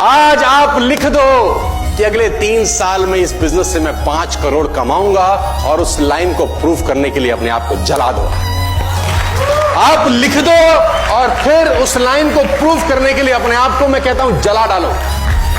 आज आप लिख दो कि अगले 3 साल में इस बिजनेस से मैं 5 करोड़ कमाऊंगा, और उस लाइन को प्रूव करने के लिए अपने आप को जला दो। आप लिख दो और फिर उस लाइन को प्रूव करने के लिए अपने आप को मैं कहता हूं जला डालो।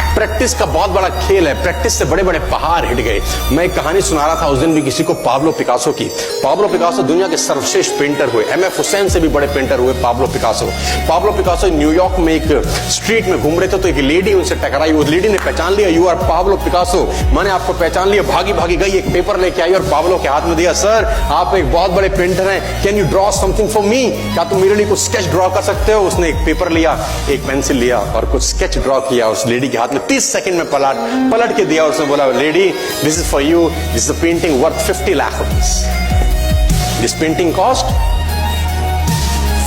प्रैक्टिस का बहुत बड़ा खेल है। प्रैक्टिस से बड़े बड़े पहाड़ हिट गए। मैं एक कहानी सुना रहा था उस दिन भी किसी को, पाब्लो पिकासो की। पाब्लो पिकासो दुनिया के सर्वश्रेष्ठ पेंटर हुए। एमएफ हुसैन से भी बड़े पेंटर हुए Pablo Picasso. Pablo Picasso New York में एक स्ट्रीट में घूम रहे थे तो एक लेडी उनसे टकराई। उस लेडी ने पहचान लिया, यू आर पाब्लो पिकासो, मैंने आपको पहचान लिया। भागी भागी गई, एक पेपर लेके आई और पाब्लो के हाथ में दिया। सर, आप एक बहुत बड़े पेंटर हैं, can you draw something for me? क्या तुम मेरे लिए कुछ स्केच ड्रॉ कर सकते हो? उसने एक पेपर लिया, एक पेंसिल लिया और कुछ स्केच ड्रॉ किया उस लेडी के हाथ में। 30 सेकंड में पलट के दिया। उसने बोला, lady, this is for you, this is a painting worth 50 lakh rupees. This painting cost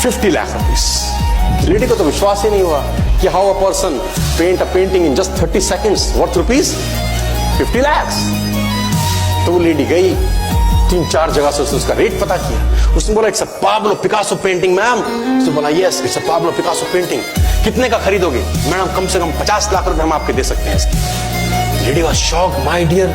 50 lakh rupees. Lady को तो विश्वास ही नहीं हुआ कि how a person paint a painting in just 30 seconds worth rupees 50 lakh. तो वो लेडी गई, 3-4 जगह से उसने उसका रेट पता किया। उसने बोला, it's a Pablo Picasso painting ma'am. उसने बोला, yes, it's a Pablo Picasso painting. कितने का खरीदोगे? मैडम, कम से कम 50 लाख रुपए हम आपके दे सकते हैं इसकी। Lady was shock, my dear,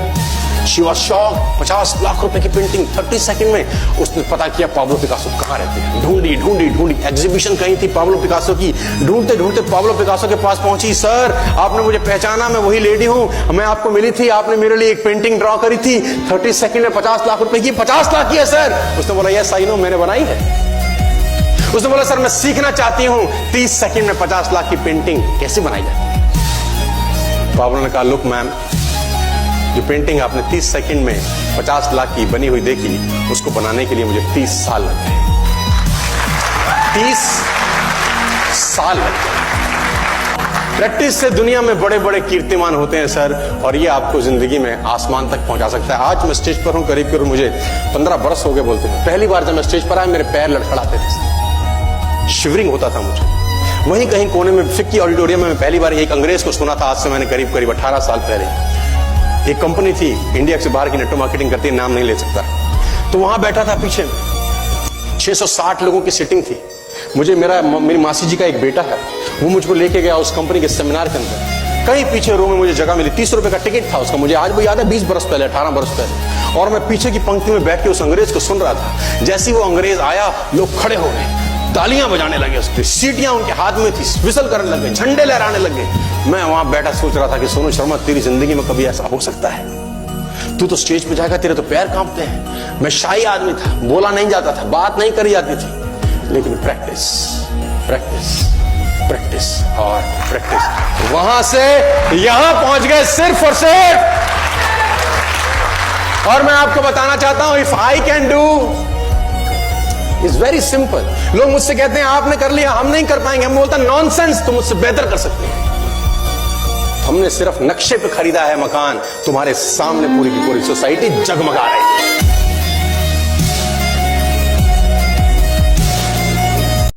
she was shock. 50 lakh रुपए की पेंटिंग 30 सेकंड में। उसने पता किया पाब्लो पिकासो कहां रहते हैं। ढूंढी ढूंढी ढूंढी, एग्जीबिशन कहीं थी पाब्लो पिकासो की। ढूंढते ढूंढते पाब्लो पिकासो के पास पहुंची। सर, आपने मुझे पहचाना, मैं वही लेडी हूं, मैं आपको मिली थी, आपने मेरे लिए एक पेंटिंग ड्रॉ करी थी 30 सेकंड में 50 लाख रुपए की। 50 लाख की है सर? उसने बोला, यस आई नो, मैंने बनाई है। उसने बोला, सर मैं सीखना चाहती हूं 30 सेकंड में 50 लाख की पेंटिंग कैसे बनाई जाती। पाब्लो ने कहा, लुक मैम, जो पेंटिंग आपने 30 सेकंड में 50 लाख की बनी हुई देखी, उसको बनाने के लिए मुझे 30 साल लग गए। 30 साल लग गए। प्रैक्टिस से दुनिया में बड़े बड़े कीर्तिमान होते हैं सर, और ये आपको जिंदगी में आसमान तक पहुंचा सकता है। आज मैं स्टेज पर हूं, करीब मुझे 15 बरस हो गए बोलते हैं। पहली बार जब मैं स्टेज पर आया, मेरे पैर लड़खड़ाते थे, शिवरिंग होता था मुझे। वहीं कहीं कोने में फिक्की ऑडिटोरियम में मैं पहली बार एक अंग्रेज को सुना था। आज से मैंने करीब 18 साल पहले। एक कंपनी थी इंडिया से बाहर की, नेटवर्क मार्केटिंग करती है, नाम नहीं ले सकता। तो वहां बैठा था, पीछे 660 लोगों की सीटिंग थी। मेरी मासी जी का एक बेटा है, वो मुझको लेके गया उस कंपनी के सेमिनार के अंदर। कहीं पीछे रो में मुझे जगह मिली। 30 रुपए का टिकट था उसका, मुझे आज भी याद है, 20 बरस पहले, 18 बरस पहले। और मैं पीछे की पंक्ति में बैठ के उस अंग्रेज को सुन रहा था। जैसे ही वो अंग्रेज आया, लोग खड़े हो गए, तालियां बजाने लगे, उसकी सीटियां उनके हाथ में थी, विसल करने लगे, झंडे लहराने लगे। मैं वहां बैठा सोच रहा था कि सोनू शर्मा, तेरी जिंदगी में कभी ऐसा हो सकता है? तू तो स्टेज पे जाएगा, तेरे तो पैर कांपते हैं। मैं शाही आदमी था, बोला नहीं जाता था, बात नहीं करी जाती थी, लेकिन प्रैक्टिस प्रैक्टिस प्रैक्टिस और प्रैक्टिस, वहां से यहां पहुंच गए सिर्फ और सिर्फ। और मैं आपको बताना चाहता हूं, if I can do, it's very simple. लोग मुझसे कहते हैं आपने कर लिया, हम नहीं कर पाएंगे। हम बोलते हैं नॉनसेंस, तुम मुझसे बेहतर कर सकते हैं। हमने सिर्फ नक्शे पे खरीदा है मकान, तुम्हारे सामने पूरी की पूरी सोसाइटी जगमगा रही है।